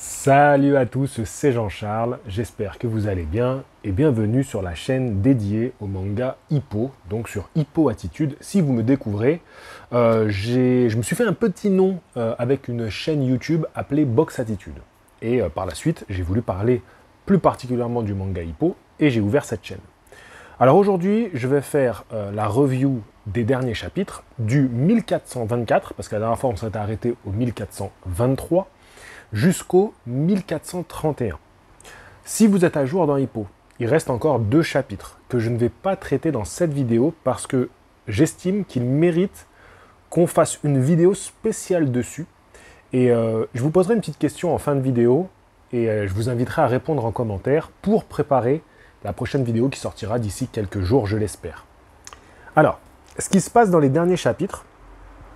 Salut à tous, c'est Jean-Charles, j'espère que vous allez bien et bienvenue sur la chaîne dédiée au manga Hippo, donc sur Hippo Attitude. Si vous me découvrez, je me suis fait un petit nom avec une chaîne YouTube appelée Box Attitude. Et par la suite, j'ai voulu parler plus particulièrement du manga Hippo et j'ai ouvert cette chaîne. Alors aujourd'hui, je vais faire la review des derniers chapitres du 1424, parce que la dernière fois on s'était arrêté au 1423, jusqu'au 1431. Si vous êtes à jour dans Hippo, il reste encore 2 chapitres que je ne vais pas traiter dans cette vidéo parce que j'estime qu'ils méritent qu'on fasse une vidéo spéciale dessus. Et je vous poserai une petite question en fin de vidéo et je vous inviterai à répondre en commentaire pour préparer la prochaine vidéo qui sortira d'ici quelques jours, je l'espère. Alors, ce qui se passe dans les derniers chapitres,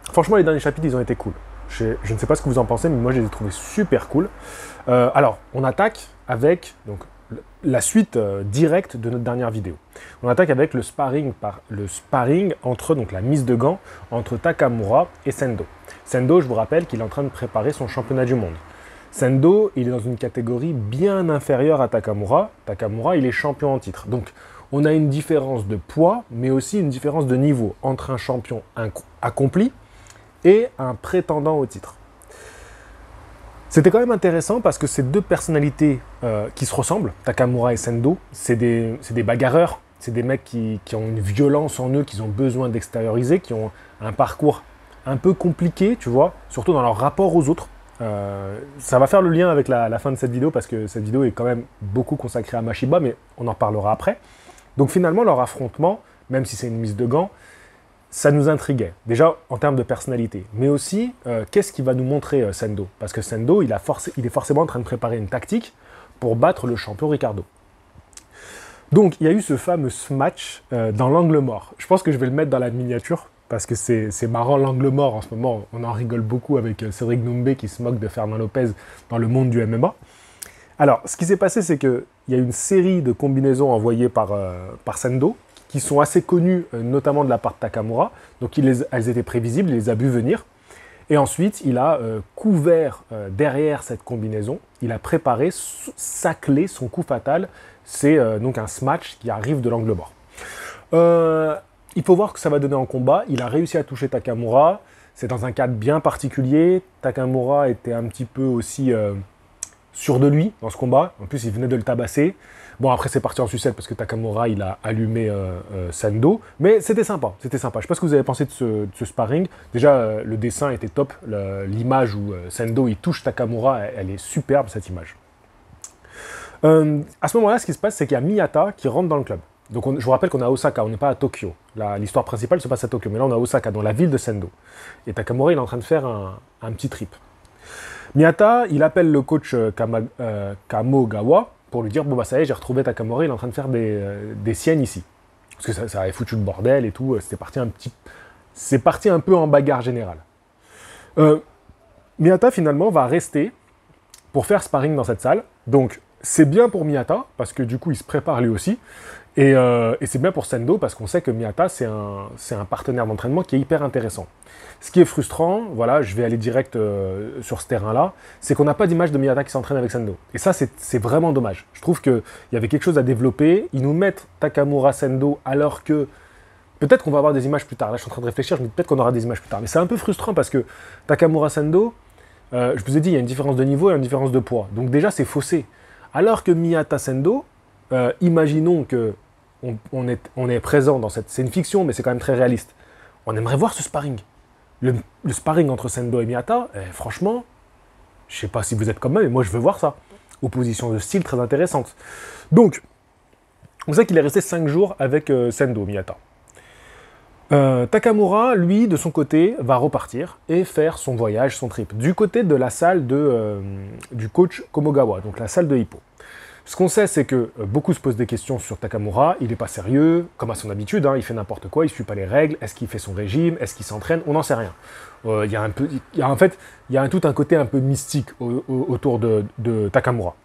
franchement les derniers chapitres ils ont été cool. Je ne sais pas ce que vous en pensez, mais moi je les ai trouvés super cool. Alors, on attaque avec donc, la suite directe de notre dernière vidéo. On attaque avec le sparring entre donc, la mise de gants entre Takamura et Sendo. Sendo, je vous rappelle qu'il est en train de préparer son championnat du monde. Sendo, il est dans une catégorie bien inférieure à Takamura. Takamura, il est champion en titre. Donc, on a une différence de poids, mais aussi une différence de niveau entre un champion accompli et un prétendant au titre. C'était quand même intéressant parce que ces deux personnalités qui se ressemblent, Takamura et Sendo, c'est des bagarreurs, c'est des mecs qui ont une violence en eux, qu'ils ont besoin d'extérioriser, qui ont un parcours un peu compliqué, tu vois, surtout dans leur rapport aux autres. Ça va faire le lien avec la fin de cette vidéo parce que cette vidéo est quand même beaucoup consacrée à Mashiba, mais on en parlera après. Donc finalement, leur affrontement, même si c'est une mise de gants, ça nous intriguait, déjà en termes de personnalité, mais aussi qu'est-ce qu'il va nous montrer Sendo, parce que Sendo, il est forcément en train de préparer une tactique pour battre le champion Ricardo. Donc il y a eu ce fameux match dans l'angle mort. Je pense que je vais le mettre dans la miniature, parce que c'est marrant l'angle mort en ce moment, on en rigole beaucoup avec Cédric Doumbé qui se moque de Fernand Lopez dans le monde du MMA. Alors, ce qui s'est passé, c'est qu'il y a une série de combinaisons envoyées par Sendo, qui sont assez connus, notamment de la part de Takamura. Donc elles étaient prévisibles, il les a vues venir. Et ensuite, il a couvert derrière cette combinaison, il a préparé sa clé, son coup fatal. C'est donc un smash qui arrive de l'angle mort. Il faut voir que ça va donner en combat. Il a réussi à toucher Takamura. C'est dans un cadre bien particulier. Takamura était un petit peu aussi sûr de lui dans ce combat. En plus, il venait de le tabasser. Bon, après, c'est parti en sucette parce que Takamura, il a allumé Sendo. Mais c'était sympa, c'était sympa. Je ne sais pas ce que vous avez pensé de ce sparring. Déjà, le dessin était top. L'image où Sendo, il touche Takamura, elle est superbe, cette image. À ce moment-là, ce qui se passe, c'est qu'il y a Miyata qui rentre dans le club. Donc, je vous rappelle qu'on est à Osaka, on n'est pas à Tokyo. L'histoire principale se passe à Tokyo, mais là, on est à Osaka, dans la ville de Sendo. Et Takamura, il est en train de faire un petit trip. Miyata, il appelle le coach Kamogawa pour lui dire « Bon, bah ça y est, j'ai retrouvé Takamura, il est en train de faire des siennes ici. » Parce que ça avait foutu le bordel et tout, c'est parti un peu en bagarre générale. Miyata, finalement, va rester pour faire sparring dans cette salle. Donc, c'est bien pour Miyata, parce que du coup, il se prépare lui aussi. Et c'est bien pour Sendo, parce qu'on sait que Miyata, c'est un partenaire d'entraînement qui est hyper intéressant. Ce qui est frustrant, voilà, je vais aller direct sur ce terrain-là, c'est qu'on n'a pas d'image de Miyata qui s'entraîne avec Sendo. Et ça, c'est vraiment dommage. Je trouve qu'il y avait quelque chose à développer. Ils nous mettent Takamura Sendo alors que peut-être qu'on va avoir des images plus tard. Là, je suis en train de réfléchir, je me dis peut-être qu'on aura des images plus tard. Mais c'est un peu frustrant parce que Takamura Sendo, je vous ai dit, il y a une différence de niveau et une différence de poids. Donc déjà, c'est faussé. Alors que Miyata Sendo, imaginons que on est présent dans cette... C'est une fiction, mais c'est quand même très réaliste. On aimerait voir ce sparring. Le sparring entre Sendo et Miyata, franchement, je ne sais pas si vous êtes comme moi, mais moi je veux voir ça. Opposition de style très intéressante. Donc, on sait qu'il est resté 5 jours avec Sendo, Miyata. Takamura, lui, de son côté, va repartir et faire son voyage, son trip, du côté de la salle du coach Kamogawa, donc la salle de Hippo. Ce qu'on sait, c'est que beaucoup se posent des questions sur Takamura, il n'est pas sérieux, comme à son habitude, hein, il fait n'importe quoi, il ne suit pas les règles, est-ce qu'il fait son régime, est-ce qu'il s'entraîne, on n'en sait rien. Il y a tout un côté un peu mystique autour de Takamura.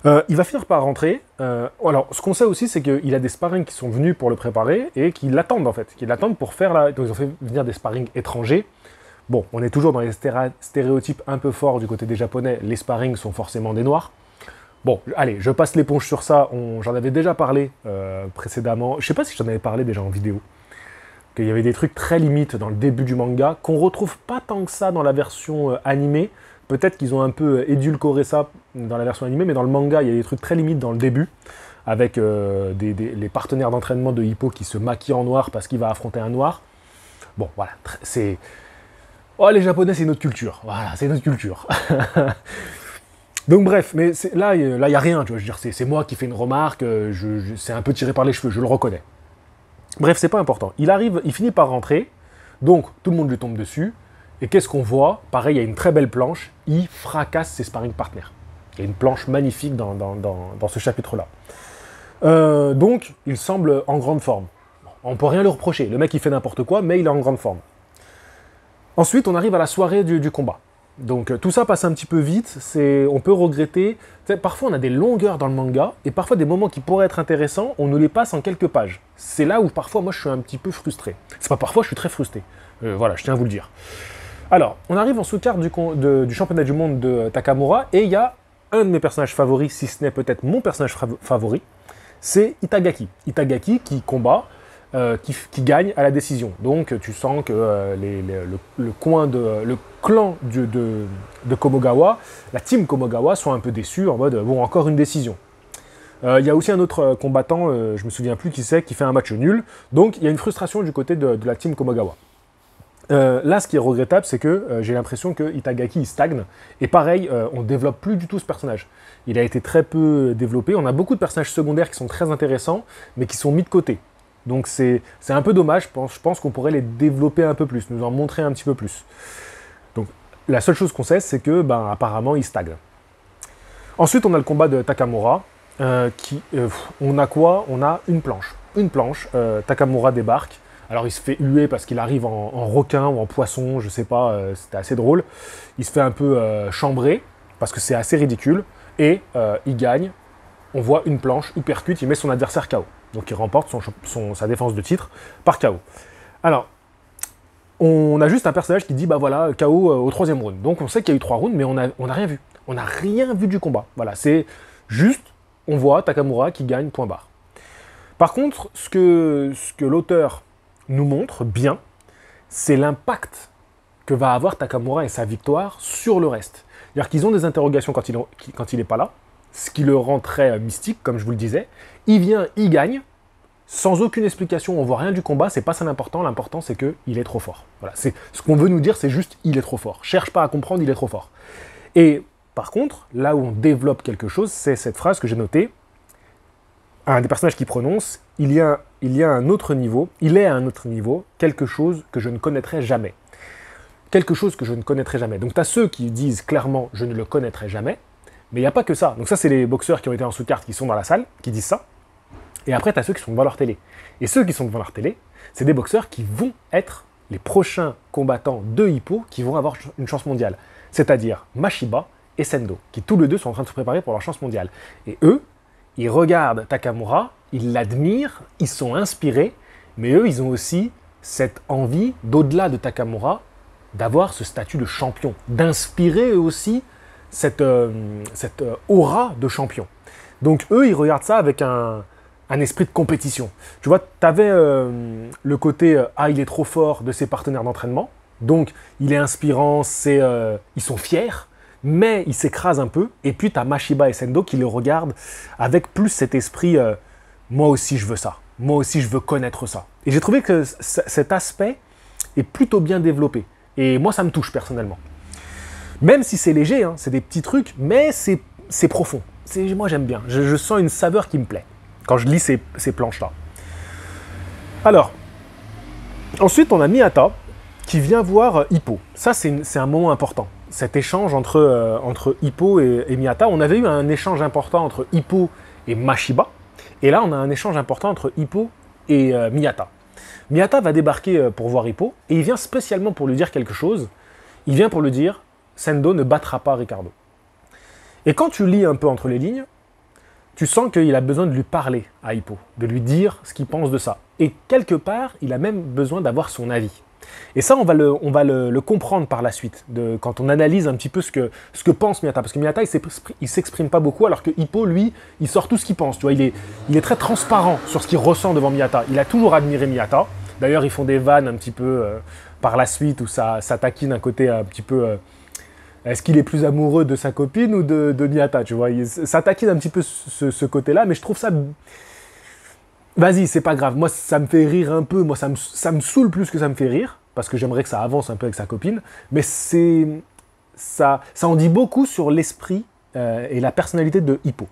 Il va finir par rentrer. Alors, ce qu'on sait aussi, c'est qu'il a des sparring qui sont venus pour le préparer et qui l'attendent en fait, qui l'attendent pour faire la... Donc, ils ont fait venir des sparring étrangers Bon, on est toujours dans les stéréotypes un peu forts du côté des Japonais, les sparring sont forcément des noirs. Bon, allez, je passe l'éponge sur ça, j'en avais déjà parlé précédemment, je sais pas si j'en avais parlé déjà en vidéo, qu'il y avait des trucs très limites dans le début du manga, qu'on retrouve pas tant que ça dans la version animée, peut-être qu'ils ont un peu édulcoré ça dans la version animée, mais dans le manga, il y a des trucs très limites dans le début, avec les partenaires d'entraînement de Hippo qui se maquillent en noir parce qu'il va affronter un noir. Bon, voilà, c'est... Oh, les Japonais, c'est notre culture. Voilà, c'est notre culture. Donc bref, mais là, il n'y a rien, tu vois, je veux dire, c'est moi qui fais une remarque, c'est un peu tiré par les cheveux, je le reconnais. Bref, c'est pas important. Il finit par rentrer, donc tout le monde lui tombe dessus, et qu'est-ce qu'on voit? Pareil, il y a une très belle planche, il fracasse ses sparring partners. Il y a une planche magnifique dans ce chapitre-là. Donc, il semble en grande forme. On peut rien lui reprocher, le mec il fait n'importe quoi, mais il est en grande forme. Ensuite, on arrive à la soirée du combat. Donc tout ça passe un petit peu vite, on peut regretter, parfois on a des longueurs dans le manga, et parfois des moments qui pourraient être intéressants, on nous les passe en quelques pages. C'est là où parfois moi je suis un petit peu frustré. C'est pas parfois, je suis très frustré. Voilà, je tiens à vous le dire. Alors, on arrive en sous-carte du championnat du monde de Takamura, et il y a un de mes personnages favoris, si ce n'est peut-être mon personnage favori, c'est Itagaki. Itagaki qui combat, qui gagne à la décision. Donc tu sens que le clan de Komogawa, la team Komogawa, sont un peu déçus en mode bon, encore une décision. Il y a aussi un autre combattant, je me souviens plus qui c'est, qui fait un match nul. Donc il y a une frustration du côté de la team Komogawa. Là, ce qui est regrettable, c'est que j'ai l'impression que Itagaki il stagne. Et pareil, on ne développe plus du tout ce personnage. Il a été très peu développé. On a beaucoup de personnages secondaires qui sont très intéressants, mais qui sont mis de côté. Donc c'est un peu dommage, je pense qu'on pourrait les développer un peu plus, nous en montrer un petit peu plus. Donc la seule chose qu'on sait, c'est que apparemment il stagne. Ensuite on a le combat de Takamura, on a quoi? On a une planche. Takamura débarque, alors il se fait huer parce qu'il arrive en requin ou en poisson, je sais pas, c'était assez drôle. Il se fait un peu chambrer, parce que c'est assez ridicule, et il gagne. On voit une planche, il percute, il met son adversaire KO. Donc il remporte sa défense de titre par KO. Alors, on a juste un personnage qui dit, bah voilà, KO au 3e round. Donc on sait qu'il y a eu 3 rounds, mais on n'a rien vu. On n'a rien vu du combat. Voilà, c'est juste, on voit Takamura qui gagne, point barre. Par contre, ce que l'auteur nous montre bien, c'est l'impact que va avoir Takamura et sa victoire sur le reste. C'est-à-dire qu'ils ont des interrogations quand il n'est pas là, ce qui le rend très mystique, comme je vous le disais. Il vient, il gagne, sans aucune explication, on voit rien du combat, c'est pas ça l'important c'est qu'il est trop fort. Voilà, ce qu'on veut nous dire, c'est juste, il est trop fort. Cherche pas à comprendre, il est trop fort. Et par contre, là où on développe quelque chose, c'est cette phrase que j'ai notée, un des personnages qui prononce, il est à un autre niveau, quelque chose que je ne connaîtrai jamais. Quelque chose que je ne connaîtrai jamais. Donc tu as ceux qui disent clairement, je ne le connaîtrai jamais, mais il n'y a pas que ça. Donc ça, c'est les boxeurs qui ont été en sous-carte, qui sont dans la salle, qui disent ça. Et après, tu as ceux qui sont devant leur télé. Et ceux qui sont devant leur télé, c'est des boxeurs qui vont être les prochains combattants de Hippo qui vont avoir une chance mondiale. C'est-à-dire Mashiba et Sendo, qui tous les deux sont en train de se préparer pour leur chance mondiale. Et eux, ils regardent Takamura, ils l'admirent, ils sont inspirés, mais eux, ils ont aussi cette envie, d'au-delà de Takamura, d'avoir ce statut de champion, d'inspirer eux aussi cette aura de champion. Donc eux, ils regardent ça avec un esprit de compétition. Tu vois, tu avais le côté « Ah, il est trop fort » de ses partenaires d'entraînement, donc il est inspirant, ils sont fiers, mais ils s'écrasent un peu, et puis tu as Mashiba et Sendo qui le regardent avec plus cet esprit « Moi aussi je veux ça, moi aussi je veux connaître ça ». Et j'ai trouvé que cet aspect est plutôt bien développé, et moi ça me touche personnellement. Même si c'est léger, hein, c'est des petits trucs, mais c'est profond. Moi j'aime bien, je sens une saveur qui me plaît quand je lis ces planches-là. Alors, ensuite on a Miyata qui vient voir Hippo. Ça c'est un moment important, cet échange entre Hippo et Miyata. On avait eu un échange important entre Hippo et Mashiba, et là on a un échange important entre Hippo et Miyata. Miyata va débarquer pour voir Hippo, et il vient spécialement pour lui dire quelque chose. Il vient pour lui dire « Sendo ne battra pas Ricardo ». Et quand tu lis un peu entre les lignes, tu sens qu'il a besoin de lui parler à Hippo, de lui dire ce qu'il pense de ça. Et quelque part, il a même besoin d'avoir son avis. Et ça, on va le comprendre par la suite, quand on analyse un petit peu ce que pense Miyata. Parce que Miyata, il s'exprime pas beaucoup, alors que Hippo, lui, il sort tout ce qu'il pense. Tu vois, il est très transparent sur ce qu'il ressent devant Miyata. Il a toujours admiré Miyata. D'ailleurs, ils font des vannes un petit peu par la suite, où ça taquine un côté un petit peu... est-ce qu'il est plus amoureux de sa copine ou de Miyata, tu vois, ça taquine un petit peu ce côté-là, mais je trouve ça... Vas-y, c'est pas grave. Moi, ça me fait rire un peu. Moi, ça me saoule plus que ça me fait rire, parce que j'aimerais que ça avance un peu avec sa copine. Mais ça en dit beaucoup sur l'esprit et la personnalité de Hippo.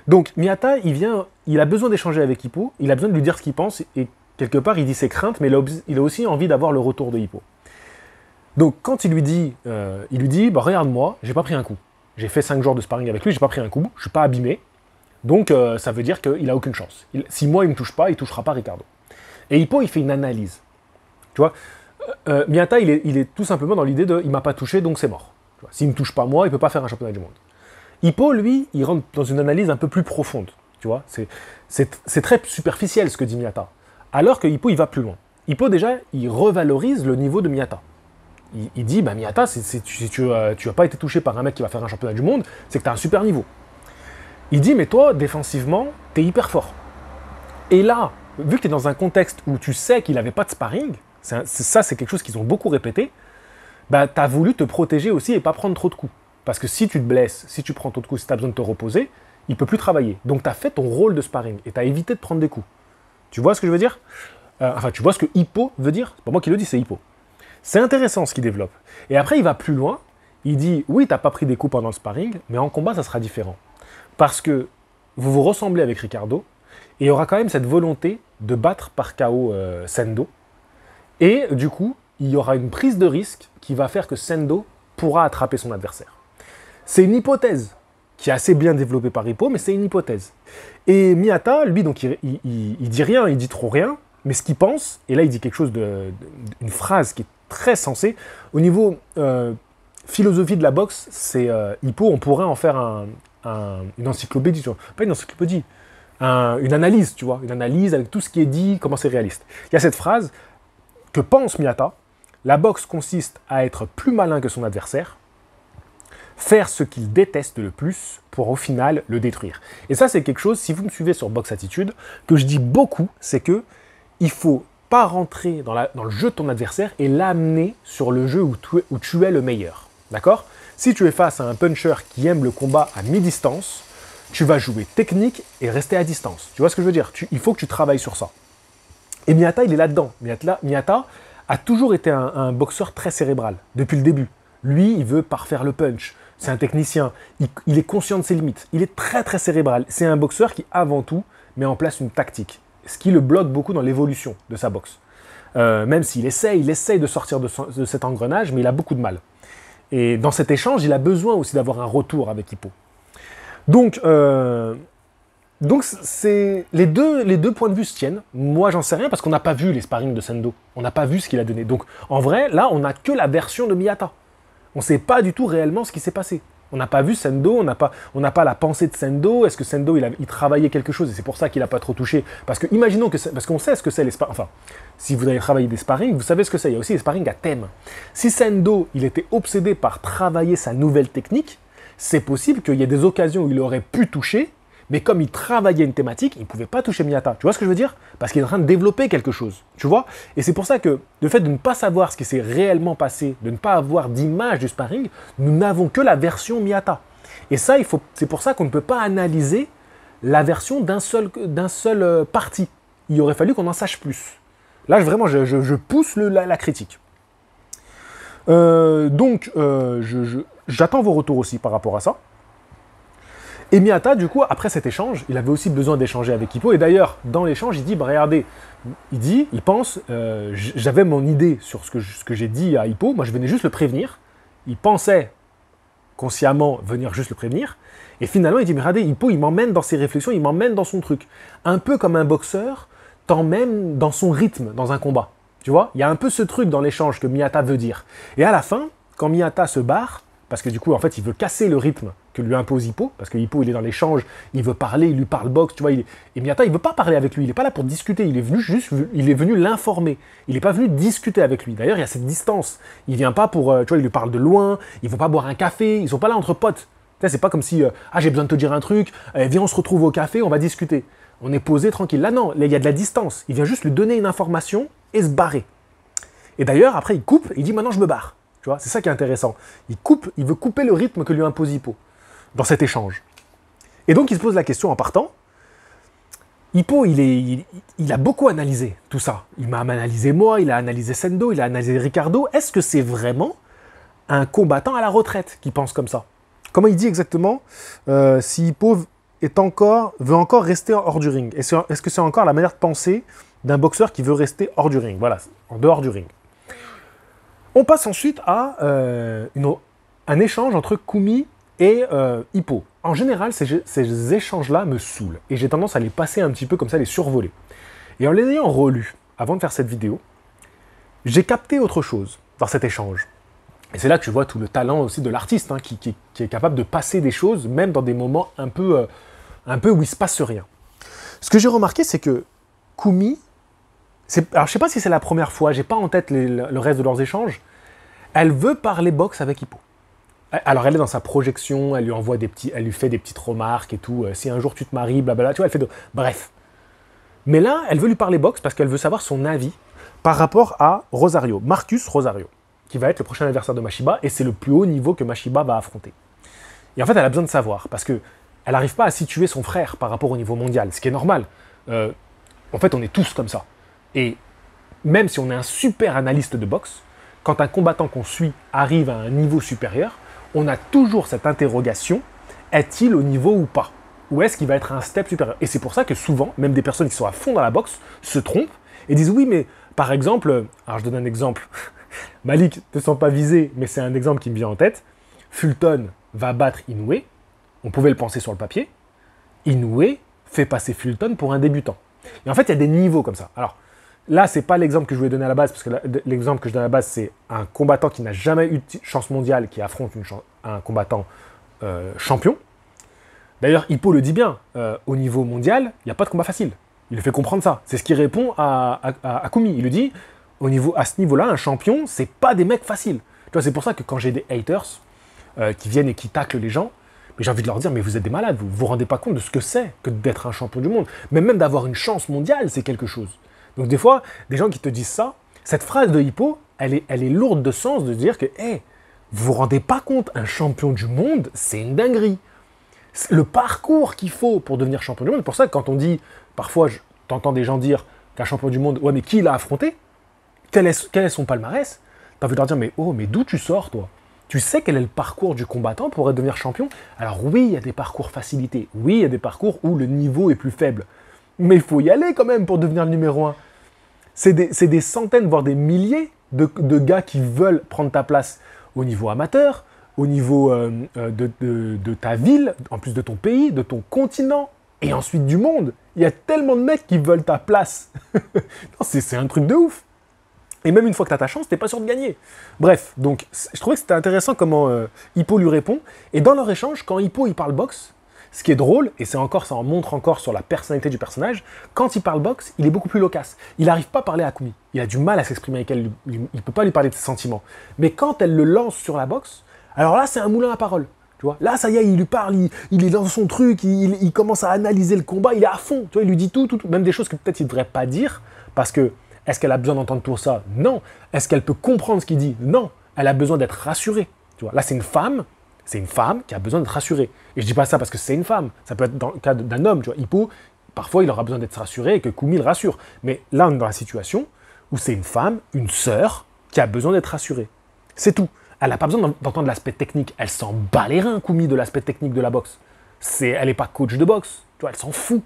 Donc, Miyata, il a besoin d'échanger avec Hippo, il a besoin de lui dire ce qu'il pense, et quelque part, il dit ses craintes, mais il a aussi envie d'avoir le retour de Hippo. Donc, quand il lui dit, bah, regarde-moi, j'ai pas pris un coup. J'ai fait 5 jours de sparring avec lui, j'ai pas pris un coup, je suis pas abîmé. Donc, ça veut dire qu'il a aucune chance. Si moi, il me touche pas, il touchera pas Ricardo. Et Hippo, il fait une analyse. Tu vois, Miyata, il est tout simplement dans l'idée de, il m'a pas touché, donc c'est mort. S'il me touche pas moi, il peut pas faire un championnat du monde. Hippo, lui, il rentre dans une analyse un peu plus profonde. Tu vois, c'est très superficiel ce que dit Miyata. Alors que Hippo, il va plus loin. Hippo, déjà, il revalorise le niveau de Miyata. Il dit, bah Miyata, si tu as pas été touché par un mec qui va faire un championnat du monde, c'est que tu as un super niveau. Il dit, mais toi, défensivement, tu es hyper fort. Et là, vu que tu es dans un contexte où tu sais qu'il n'avait pas de sparring, c'est quelque chose qu'ils ont beaucoup répété, bah, tu as voulu te protéger aussi et pas prendre trop de coups. Parce que si tu te blesses, si tu prends trop de coups, si tu as besoin de te reposer, il ne peut plus travailler. Donc tu as fait ton rôle de sparring et tu as évité de prendre des coups. Tu vois ce que je veux dire? Enfin, tu vois ce que Hippo veut dire? C'est pas moi qui le dis, c'est Hippo. C'est intéressant ce qu'il développe. Et après, il va plus loin. Il dit, oui, tu n'as pas pris des coups pendant le sparring, mais en combat, ça sera différent. Parce que vous vous ressemblez avec Ricardo, et il y aura quand même cette volonté de battre par KO Sendo. Et du coup, il y aura une prise de risque qui va faire que Sendo pourra attraper son adversaire. C'est une hypothèse qui est assez bien développée par Hippo, mais c'est une hypothèse. Et Miyata, lui, donc, il dit rien, il dit trop rien, mais ce qu'il pense, et là il dit quelque chose une phrase qui est très sensée, au niveau philosophie de la boxe, c'est Hippo, on pourrait en faire une encyclopédie, tu vois. Pas une encyclopédie, une analyse, tu vois, une analyse avec tout ce qui est dit, comment c'est réaliste. Il y a cette phrase que pense Miyata, la boxe consiste à être plus malin que son adversaire, faire ce qu'il déteste le plus pour au final le détruire. Et ça c'est quelque chose, si vous me suivez sur Box Attitude, que je dis beaucoup, c'est que il faut pas rentrer dans le jeu de ton adversaire et l'amener sur le jeu où tu es le meilleur. D'accord? Si tu es face à un puncher qui aime le combat à mi-distance, tu vas jouer technique et rester à distance. Tu vois ce que je veux dire? Il faut que tu travailles sur ça. Et Miyata, il est là-dedans. Miyata a toujours été un boxeur très cérébral, depuis le début. Lui, il veut parfaire le punch. C'est un technicien. Il est conscient de ses limites. Il est très, très cérébral. C'est un boxeur qui, avant tout, met en place une tactique. Ce qui le bloque beaucoup dans l'évolution de sa boxe. Même s'il essaye de sortir de cet engrenage, mais il a beaucoup de mal. Et dans cet échange, il a besoin aussi d'avoir un retour avec Hippo. Donc c'est les deux points de vue se tiennent. Moi, j'en sais rien parce qu'on n'a pas vu les sparring de Sendo. On n'a pas vu ce qu'il a donné. Donc, en vrai, là, on n'a que la version de Miyata. On ne sait pas du tout réellement ce qui s'est passé. On n'a pas vu Sendo, on n'a pas la pensée de Sendo. Est-ce que Sendo, il travaillait quelque chose et c'est pour ça qu'il n'a pas trop touché? Parce que, imaginons que... Parce qu'on sait ce que c'est les sparring. Enfin, si vous avez travaillé des sparring, vous savez ce que c'est. Il y a aussi des sparring à thème. Si Sendo, il était obsédé par travailler sa nouvelle technique, c'est possible qu'il y ait des occasions où il aurait pu toucher, mais comme il travaillait une thématique, il ne pouvait pas toucher Miyata. Tu vois ce que je veux dire? Parce qu'il est en train de développer quelque chose, tu vois? Et c'est pour ça que le fait de ne pas savoir ce qui s'est réellement passé, de ne pas avoir d'image du sparring, nous n'avons que la version Miyata. Et ça, c'est pour ça qu'on ne peut pas analyser la version d'un seul parti. Il aurait fallu qu'on en sache plus. Là, vraiment, je pousse la critique. Donc, j'attends vos retours aussi par rapport à ça. Et Miyata, du coup, après cet échange, il avait aussi besoin d'échanger avec Hippo. Et d'ailleurs, dans l'échange, il dit, bah, regardez, il pense, j'avais mon idée sur ce que j'ai dit à Hippo, moi je venais juste le prévenir. Il pensait consciemment venir juste le prévenir. Et finalement, il dit, mais regardez, Hippo, il m'emmène dans ses réflexions, il m'emmène dans son truc. Un peu comme un boxeur t'emmène dans son rythme, dans un combat. Tu vois, il y a un peu ce truc dans l'échange que Miyata veut dire. Et à la fin, quand Miyata se barre, parce que du coup, en fait, il veut casser le rythme que lui impose Hippo, parce que Hippo, il est dans l'échange, il veut parler, il lui parle boxe, tu vois. Et Miyata, il veut pas parler avec lui, il est pas là pour discuter, il est venu l'informer. Il est pas venu discuter avec lui. D'ailleurs, il y a cette distance. Il vient pas pour, tu vois, il lui parle de loin, il veut pas boire un café, ils sont pas là entre potes. Tu sais, c'est pas comme si, ah, j'ai besoin de te dire un truc, viens, on se retrouve au café, on va discuter. On est posé, tranquille. Là, non, là, il y a de la distance. Il vient juste lui donner une information et se barrer. Et d'ailleurs, après, il coupe, il dit, maintenant, je me barre. Tu vois, c'est ça qui est intéressant. Il veut couper le rythme que lui impose Hippo dans cet échange. Et donc, il se pose la question en partant. Hippo, il a beaucoup analysé tout ça. Il m'a analysé moi, il a analysé Sendo, il a analysé Ricardo. Est-ce que c'est vraiment un combattant à la retraite qui pense comme ça? Comment il dit exactement si Hippo veut encore rester hors du ring? Est-ce que c'est encore la manière de penser d'un boxeur qui veut rester hors du ring? Voilà, en dehors du ring. On passe ensuite à un échange entre Kumi et Hippo. En général, ces échanges-là me saoulent. Et j'ai tendance à les passer un petit peu comme ça, les survoler. Et en les ayant relus, avant de faire cette vidéo, j'ai capté autre chose dans cet échange. Et c'est là que tu vois tout le talent aussi de l'artiste, hein, qui est capable de passer des choses, même dans des moments un peu où il ne se passe rien. Ce que j'ai remarqué, c'est que Kumi, alors je ne sais pas si c'est la première fois, je n'ai pas en tête le reste de leurs échanges, elle veut parler boxe avec Hippo. Alors elle est dans sa projection, elle lui fait des petites remarques et tout, si un jour tu te maries, blablabla, tu vois, elle fait de... Bref. Mais là, elle veut lui parler boxe parce qu'elle veut savoir son avis par rapport à Rosario, Marcus Rosario, qui va être le prochain adversaire de Mashiba, et c'est le plus haut niveau que Mashiba va affronter. Et en fait, elle a besoin de savoir, parce qu'elle n'arrive pas à situer son frère par rapport au niveau mondial, ce qui est normal. En fait, on est tous comme ça. Et même si on est un super analyste de boxe, quand un combattant qu'on suit arrive à un niveau supérieur, on a toujours cette interrogation, est-il au niveau ou pas? Ou est-ce qu'il va être un step supérieur? Et c'est pour ça que souvent, même des personnes qui sont à fond dans la boxe se trompent et disent oui, mais par exemple, alors je donne un exemple, Malik, ne te sens pas visé, mais c'est un exemple qui me vient en tête, Fulton va battre Inoue, on pouvait le penser sur le papier, Inoue fait passer Fulton pour un débutant. Et en fait, il y a des niveaux comme ça. Alors, là, c'est pas l'exemple que je voulais donner à la base, parce que l'exemple que je donne à la base, c'est un combattant qui n'a jamais eu de chance mondiale qui affronte un combattant champion. D'ailleurs, Hippo le dit bien, au niveau mondial, il n'y a pas de combat facile. Il le fait comprendre ça. C'est ce qui répond à Kumi. Il lui dit, à ce niveau-là, un champion, c'est pas des mecs faciles. Tu vois, c'est pour ça que quand j'ai des haters qui viennent et qui taclent les gens, mais j'ai envie de leur dire, mais vous êtes des malades, vous vous rendez pas compte de ce que c'est que d'être un champion du monde. Mais même d'avoir une chance mondiale, c'est quelque chose. Donc des fois, des gens qui te disent ça, cette phrase de Hippo, elle est lourde de sens de dire que, hey, vous vous rendez pas compte, un champion du monde, c'est une dinguerie. Le parcours qu'il faut pour devenir champion du monde, c'est pour ça que quand on dit, parfois, t'entends des gens dire qu'un champion du monde, ouais, mais qui l'a affronté? Quel est son palmarès? T'as envie de leur dire, mais d'où tu sors, toi? Tu sais quel est le parcours du combattant pour devenir champion? Alors oui, il y a des parcours facilités. Oui, il y a des parcours où le niveau est plus faible. Mais il faut y aller quand même pour devenir le numéro 1. C'est des centaines, voire des milliers de gars qui veulent prendre ta place au niveau amateur, au niveau de ta ville, en plus de ton pays, de ton continent, et ensuite du monde. Il y a tellement de mecs qui veulent ta place. C'est un truc de ouf. Et même une fois que tu as ta chance, tu n'es pas sûr de gagner. Bref, donc je trouvais que c'était intéressant comment Hippo lui répond. Et dans leur échange, quand Hippo il parle boxe, ce qui est drôle, et ça en montre encore sur la personnalité du personnage, quand il parle boxe, il est beaucoup plus loquace. Il n'arrive pas à parler à Kumi. Il a du mal à s'exprimer avec elle. Il ne peut pas lui parler de ses sentiments. Mais quand elle le lance sur la boxe, alors là, c'est un moulin à parole. Tu vois, là, ça y est, il lui parle, il est dans son truc, il commence à analyser le combat, il est à fond. Tu vois, il lui dit tout, même des choses que peut-être il ne devrait pas dire, parce que est-ce qu'elle a besoin d'entendre tout ça? Non. Est-ce qu'elle peut comprendre ce qu'il dit? Non. Elle a besoin d'être rassurée. Tu vois, là, c'est une femme qui a besoin d'être rassurée. Et je dis pas ça parce que c'est une femme. Ça peut être dans le cas d'un homme. Tu vois, Hippo, parfois, il aura besoin d'être rassuré et que Kumi le rassure. Mais là, on est dans la situation où c'est une femme, une sœur, qui a besoin d'être rassurée. C'est tout. Elle n'a pas besoin d'entendre l'aspect technique. Elle s'en bat les reins, Kumi, de l'aspect technique de la boxe. Elle n'est pas coach de boxe. Tu vois, elle s'en fout.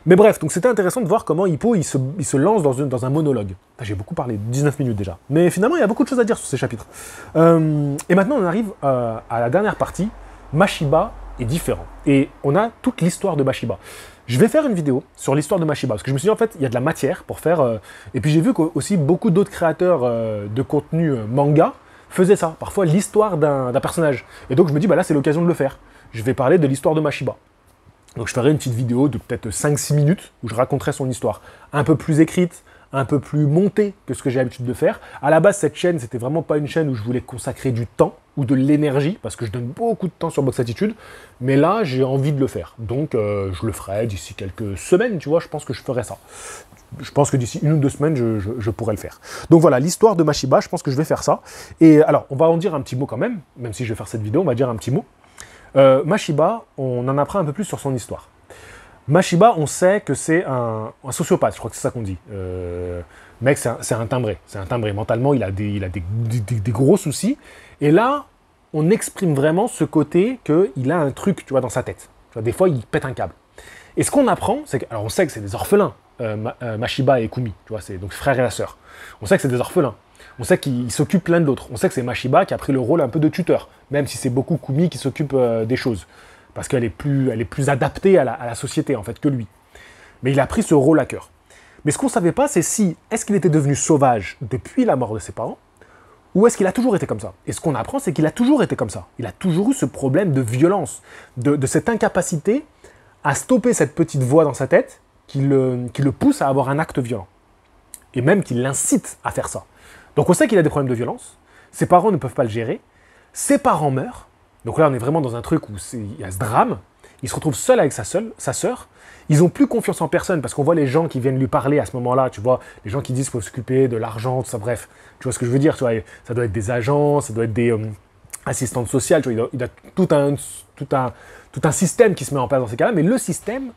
Mais bref, donc c'était intéressant de voir comment Hippo il se lance dans un monologue. J'ai beaucoup parlé, 19 minutes déjà. Mais finalement, il y a beaucoup de choses à dire sur ces chapitres. Et maintenant, on arrive à la dernière partie. Mashiba est différent. Et on a toute l'histoire de Mashiba. Je vais faire une vidéo sur l'histoire de Mashiba, parce que je me suis dit, en fait, il y a de la matière pour faire... Et puis j'ai vu qu'aussi beaucoup d'autres créateurs de contenu manga faisait ça. Parfois, l'histoire d'un personnage. Et donc, je me dis, bah là, c'est l'occasion de le faire. Je vais parler de l'histoire de Mashiba. Donc, je ferai une petite vidéo de peut-être 5-6 minutes où je raconterai son histoire. Un peu plus écrite, un peu plus montée que ce que j'ai l'habitude de faire. À la base, cette chaîne, c'était vraiment pas une chaîne où je voulais consacrer du temps ou de l'énergie, parce que je donne beaucoup de temps sur Box Attitude. Mais là, j'ai envie de le faire. Donc, je le ferai d'ici quelques semaines, tu vois, je pense que je ferai ça. Je pense que d'ici 1 ou 2 semaines, je pourrai le faire. Donc voilà, l'histoire de Mashiba, je pense que je vais faire ça. Et alors, on va en dire un petit mot quand même si je vais faire cette vidéo, on va dire un petit mot. Mashiba, on en apprend un peu plus sur son histoire. Mashiba, on sait que c'est un sociopathe, je crois que c'est ça qu'on dit. Mec, c'est un timbré. C'est un timbré. Mentalement, il a des gros soucis. Et là, on exprime vraiment ce côté qu'il a un truc, tu vois, dans sa tête. Tu vois, des fois, il pète un câble. Et ce qu'on apprend, c'est que, alors on sait que c'est des orphelins, Mashiba et Kumi, tu vois, c'est donc frère et la sœur. On sait que c'est des orphelins. On sait qu'ils s'occupent l'un de l'autre. On sait que c'est Mashiba qui a pris le rôle un peu de tuteur, même si c'est beaucoup Kumi qui s'occupe des choses. Parce qu'elle est plus adaptée à la société, en fait, que lui. Mais il a pris ce rôle à cœur. Mais ce qu'on ne savait pas, c'est est-ce qu'il était devenu sauvage depuis la mort de ses parents, ou est-ce qu'il a toujours été comme ça? Et ce qu'on apprend, c'est qu'il a toujours été comme ça. Il a toujours eu ce problème de violence, de cette incapacité à stopper cette petite voix dans sa tête qui le pousse à avoir un acte violent. Et même qui l'incite à faire ça. Donc on sait qu'il a des problèmes de violence, ses parents ne peuvent pas le gérer, ses parents meurent, donc là on est vraiment dans un truc où il y a ce drame, il se retrouve seul avec sa sœur, ils n'ont plus confiance en personne, parce qu'on voit les gens qui viennent lui parler à ce moment-là, tu vois, les gens qui disent qu'il faut s'occuper de l'argent, tout ça, bref, tu vois ce que je veux dire, tu vois, ça doit être des agents, ça doit être des assistantes sociales, tu vois, il a tout un système qui se met en place dans ces cas-là, mais le système,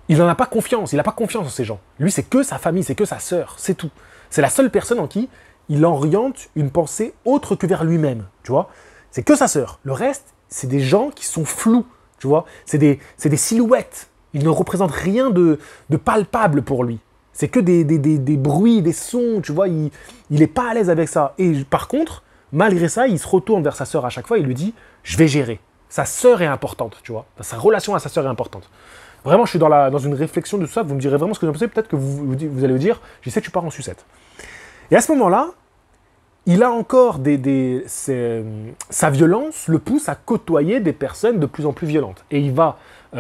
il n'en a pas confiance, il n'a pas confiance en ces gens. Lui, c'est que sa famille, c'est que sa sœur, c'est tout. C'est la seule personne en qui il oriente une pensée autre que vers lui-même, tu vois. C'est que sa sœur. Le reste, c'est des gens qui sont flous, tu vois. C'est des silhouettes. Ils ne représentent rien de palpable pour lui. C'est que des bruits, des sons, tu vois. Il n'est pas à l'aise avec ça. Et par contre, malgré ça, il se retourne vers sa sœur à chaque fois et il lui dit « Je vais gérer ». Sa sœur est importante, tu vois. Sa relation à sa sœur est importante. Vraiment, je suis dans une réflexion de tout ça. Vous me direz vraiment ce que vous en pensez. Peut-être que vous allez me dire « Je sais, tu pars en sucette ». Et à ce moment-là, il a encore sa violence le pousse à côtoyer des personnes de plus en plus violentes. Et il va il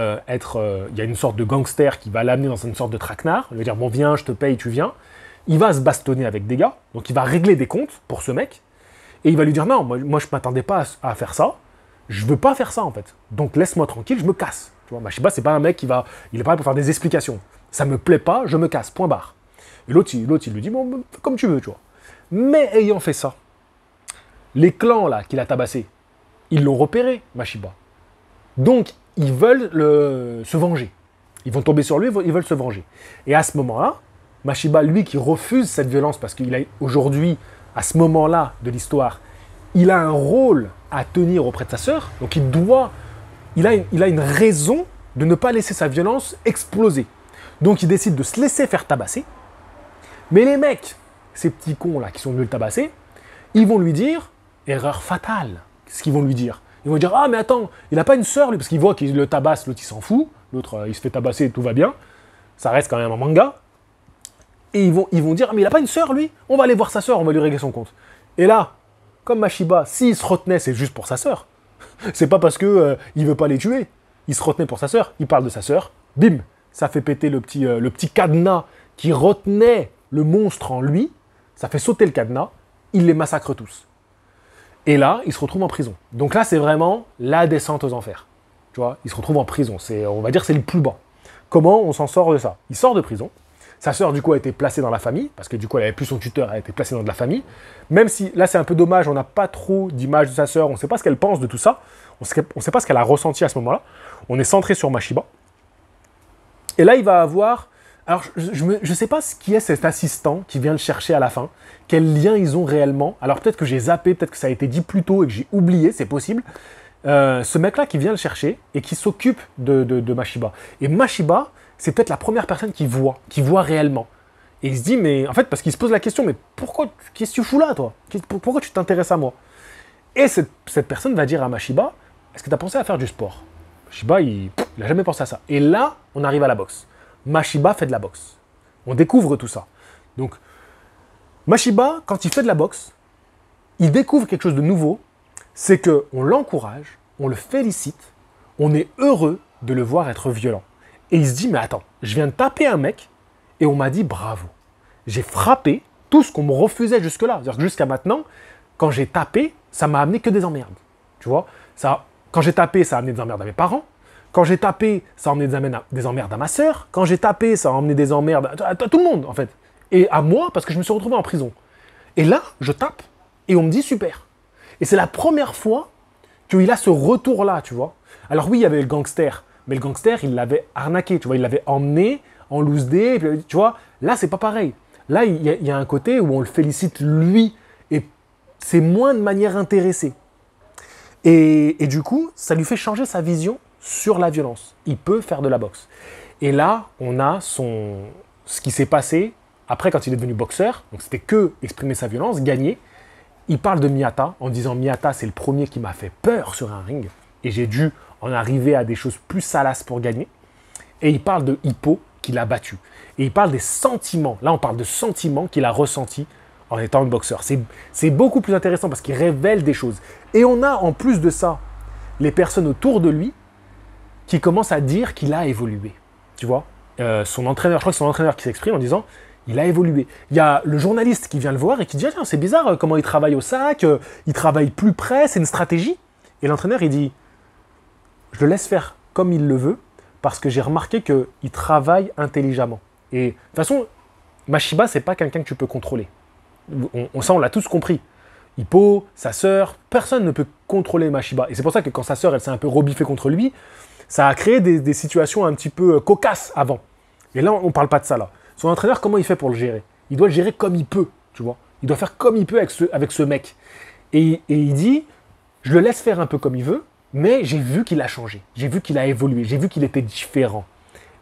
y a une sorte de gangster qui va l'amener dans une sorte de traquenard. Il va dire, bon viens, je te paye, tu viens. Il va se bastonner avec des gars, donc il va régler des comptes pour ce mec. Et il va lui dire, non, moi je ne m'attendais pas à faire ça. Je veux pas faire ça en fait. Donc laisse-moi tranquille, je me casse. Tu vois, Mashiba, c'est pas un mec il est pas là pour faire des explications. Ça me plaît pas, je me casse, point barre. Et l'autre, il lui dit, bon, comme tu veux, tu vois. Mais ayant fait ça, les clans là qu'il a tabassés, ils l'ont repéré, Mashiba. Donc, ils veulent se venger. Ils vont tomber sur lui, ils veulent se venger. Et à ce moment-là, Mashiba, lui qui refuse cette violence, parce qu'il a aujourd'hui, à ce moment-là de l'histoire, il a un rôle à tenir auprès de sa sœur, donc il a une raison de ne pas laisser sa violence exploser. Donc il décide de se laisser faire tabasser. Mais les mecs, ces petits cons là qui sont venus le tabasser, ils vont lui dire, erreur fatale, ce qu'ils vont lui dire. Ils vont dire, ah mais attends, il n'a pas une sœur lui, parce qu'ils voient qu'il le tabasse, l'autre il s'en fout, l'autre il se fait tabasser, tout va bien, ça reste quand même un manga. Et ils vont dire, ah mais il n'a pas une sœur lui, on va aller voir sa sœur, on va lui régler son compte. Et là, comme Mashiba, s'il se retenait, c'est juste pour sa sœur. C'est pas parce que il veut pas les tuer. Il se retenait pour sa sœur, il parle de sa sœur, bim, ça fait péter le petit cadenas qui retenait le monstre en lui, ça fait sauter le cadenas, il les massacre tous. Et là, il se retrouve en prison. Donc là, c'est vraiment la descente aux enfers. Tu vois, il se retrouve en prison. On va dire c'est le plus bas. Comment on s'en sort de ça? Il sort de prison. Sa sœur, du coup, a été placée dans la famille, parce que du coup, elle n'avait plus son tuteur, elle a été placée dans de la famille. Même si, là, c'est un peu dommage, on n'a pas trop d'image de sa sœur, on ne sait pas ce qu'elle pense de tout ça, on ne sait pas ce qu'elle a ressenti à ce moment-là. On est centré sur Mashiba. Et là, il va avoir... Alors, je ne sais pas ce qui est cet assistant qui vient le chercher à la fin, quel lien ils ont réellement. Alors, peut-être que j'ai zappé, peut-être que ça a été dit plus tôt et que j'ai oublié, c'est possible. Ce mec-là qui vient le chercher et qui s'occupe de Mashiba. Et Mashiba, c'est peut-être la première personne qui voit réellement. Et il se dit, mais en fait, parce qu'il se pose la question, mais qu'est-ce que tu fous là, toi? Pourquoi tu t'intéresses à moi? Et cette personne va dire à Mashiba, est-ce que tu as pensé à faire du sport? Mashiba, il n'a jamais pensé à ça. Et là, on arrive à la boxe. Mashiba fait de la boxe. On découvre tout ça. Donc, Mashiba, quand il fait de la boxe, il découvre quelque chose de nouveau, c'est qu'on l'encourage, on le félicite, on est heureux de le voir être violent. Et il se dit, mais attends, je viens de taper un mec et on m'a dit bravo. J'ai frappé tout ce qu'on me refusait jusque-là. C'est-à-dire que jusqu'à maintenant, quand j'ai tapé, ça m'a amené que des emmerdes. Tu vois, quand j'ai tapé, ça a amené des emmerdes à mes parents. Quand j'ai tapé, ça a emmené des emmerdes à ma sœur. Quand j'ai tapé, ça a emmené des emmerdes à tout le monde, en fait. Et à moi, parce que je me suis retrouvé en prison. Et là, je tape et on me dit super. Et c'est la première fois qu'il a ce retour-là, tu vois. Alors oui, il y avait le gangster, mais le gangster, il l'avait arnaqué, tu vois. Il l'avait emmené en loose day, tu vois. Là, c'est pas pareil. Là, il y a un côté où on le félicite lui. Et c'est moins de manière intéressée. Et du coup, ça lui fait changer sa vision sur la violence. Il peut faire de la boxe. Et là, on a ce qui s'est passé après quand il est devenu boxeur. Donc c'était que exprimer sa violence, gagner. Il parle de Miyata en disant Miyata, c'est le premier qui m'a fait peur sur un ring. Et j'ai dû en arriver à des choses plus salaces pour gagner. Et il parle de Hippo qui l'a battu. Et il parle des sentiments. Là, on parle de sentiments qu'il a ressentis en étant un boxeur. C'est beaucoup plus intéressant parce qu'il révèle des choses. Et on a en plus de ça les personnes autour de lui qui commencent à dire qu'il a évolué. Tu vois, son entraîneur, je crois que c'est son entraîneur qui s'exprime en disant il a évolué. Il y a le journaliste qui vient le voir et qui dit ah, c'est bizarre comment il travaille au sac, il travaille plus près, c'est une stratégie. Et l'entraîneur il dit je le laisse faire comme il le veut parce que j'ai remarqué qu'il travaille intelligemment. Et de toute façon, Mashiba, c'est pas quelqu'un que tu peux contrôler. Ça, on l'a tous compris. Hippo, sa sœur, personne ne peut contrôler Mashiba. Et c'est pour ça que quand sa sœur, elle s'est un peu rebiffée contre lui, ça a créé des situations un petit peu cocasses avant. Et là, on ne parle pas de ça, là. Son entraîneur, comment il fait pour le gérer? Il doit le gérer comme il peut, tu vois. Il doit faire comme il peut avec ce mec. Et il dit, je le laisse faire un peu comme il veut, mais j'ai vu qu'il a changé. J'ai vu qu'il a évolué. J'ai vu qu'il était différent.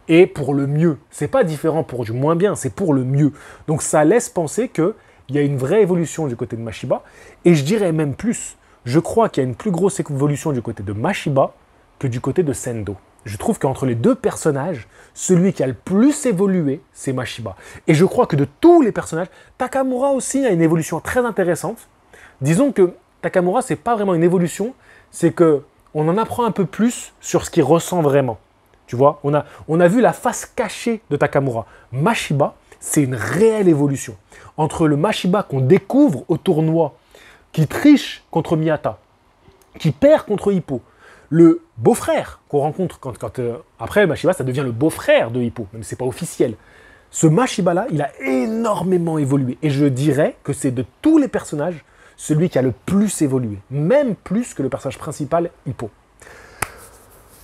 Et pour le mieux. C'est pas différent pour du moins bien, c'est pour le mieux. Donc ça laisse penser qu'il y a une vraie évolution du côté de Mashiba. Et je dirais même plus, je crois qu'il y a une plus grosse évolution du côté de Mashiba que du côté de Sendo. Je trouve qu'entre les deux personnages, celui qui a le plus évolué, c'est Mashiba. Et je crois que de tous les personnages, Takamura aussi a une évolution très intéressante. Disons que Takamura, c'est pas vraiment une évolution, c'est qu'on en apprend un peu plus sur ce qu'il ressent vraiment. Tu vois, on a vu la face cachée de Takamura. Mashiba, c'est une réelle évolution. Entre le Mashiba qu'on découvre au tournoi, qui triche contre Miyata, qui perd contre Hippo, le beau-frère qu'on rencontre après Mashiba, ça devient le beau-frère de Hippo, même si ce n'est pas officiel. Ce Mashiba-là, il a énormément évolué. Et je dirais que c'est de tous les personnages, celui qui a le plus évolué. Même plus que le personnage principal, Hippo.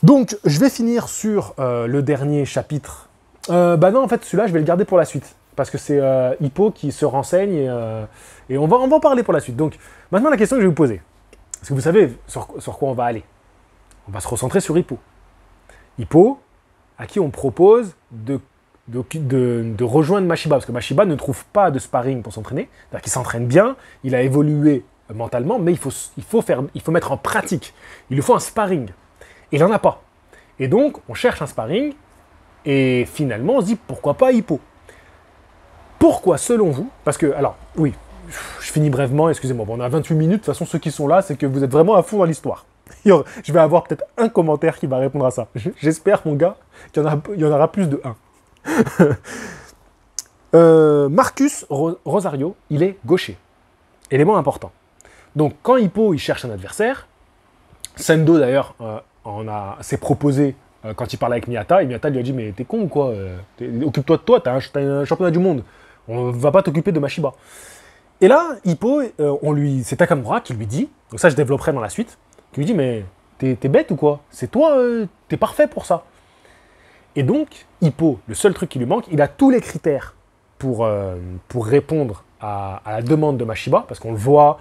Donc, je vais finir sur le dernier chapitre. Bah non, en fait, celui-là, je vais le garder pour la suite. Parce que c'est Hippo qui se renseigne et on va en parler pour la suite. Donc, maintenant, la question que je vais vous poser. Est-ce que vous savez sur quoi on va aller? On va se recentrer sur Hippo. Hippo, à qui on propose de rejoindre Mashiba. Parce que Mashiba ne trouve pas de sparring pour s'entraîner. C'est-à-dire qu'il s'entraîne bien, il a évolué mentalement, mais il faut mettre en pratique. Il lui faut un sparring. Et il n'en a pas. Et donc, on cherche un sparring, et finalement, on se dit, pourquoi pas Hippo? Pourquoi, selon vous? Parce que, alors, oui, je finis brièvement, excusez-moi, bon, on a 28 minutes, de toute façon, ceux qui sont là, c'est que vous êtes vraiment à fond dans l'histoire. Je vais avoir peut-être un commentaire qui va répondre à ça. J'espère, mon gars, qu'il y en aura plus de un. Marcus Rosario, il est gaucher. Élément important. Donc, quand Hippo, il cherche un adversaire, Sendo, d'ailleurs, s'est proposé quand il parlait avec Miyata, et Miyata lui a dit « Mais t'es con ou quoi? Occupe-toi de toi, t'as un championnat du monde. On va pas t'occuper de Mashiba. » Et là, Hippo, c'est Takamura qui lui dit, donc ça je développerai dans la suite, qui lui dit « Mais t'es bête ou quoi? C'est toi, t'es parfait pour ça. » Et donc, Hippo, le seul truc qui lui manque, il a tous les critères pour répondre à la demande de Mashiba, parce qu'on le voit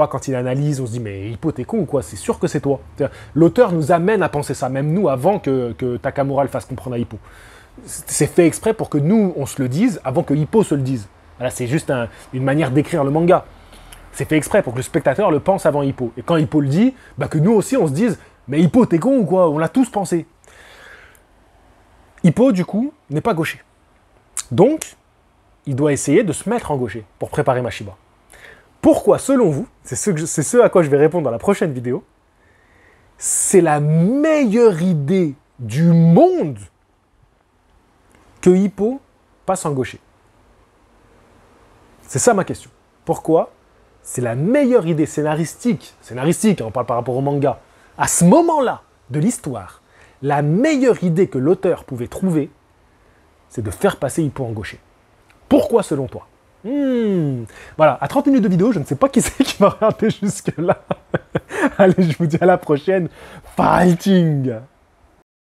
quand il analyse, on se dit mais Hippo t'es con ou quoi? C'est sûr que c'est toi. L'auteur nous amène à penser ça, même nous, avant que Takamura le fasse comprendre à Hippo. C'est fait exprès pour que nous, on se le dise avant que Hippo se le dise. Voilà, c'est juste une manière d'écrire le manga. C'est fait exprès pour que le spectateur le pense avant Hippo. Et quand Hippo le dit, bah que nous aussi on se dise mais Hippo t'es con ou quoi? On l'a tous pensé. Hippo, du coup, n'est pas gaucher. Donc, il doit essayer de se mettre en gaucher pour préparer Mashiba. Pourquoi, selon vous, c'est ce à quoi je vais répondre dans la prochaine vidéo, c'est la meilleure idée du monde que Hippo passe en gaucher? C'est ça ma question. Pourquoi c'est la meilleure idée scénaristique, on parle par rapport au manga, à ce moment-là de l'histoire, la meilleure idée que l'auteur pouvait trouver, c'est de faire passer Hippo en gaucher. Pourquoi selon toi? Voilà, à 30 minutes de vidéo, je ne sais pas qui c'est qui va regarder jusque-là. Allez, je vous dis à la prochaine. Fighting!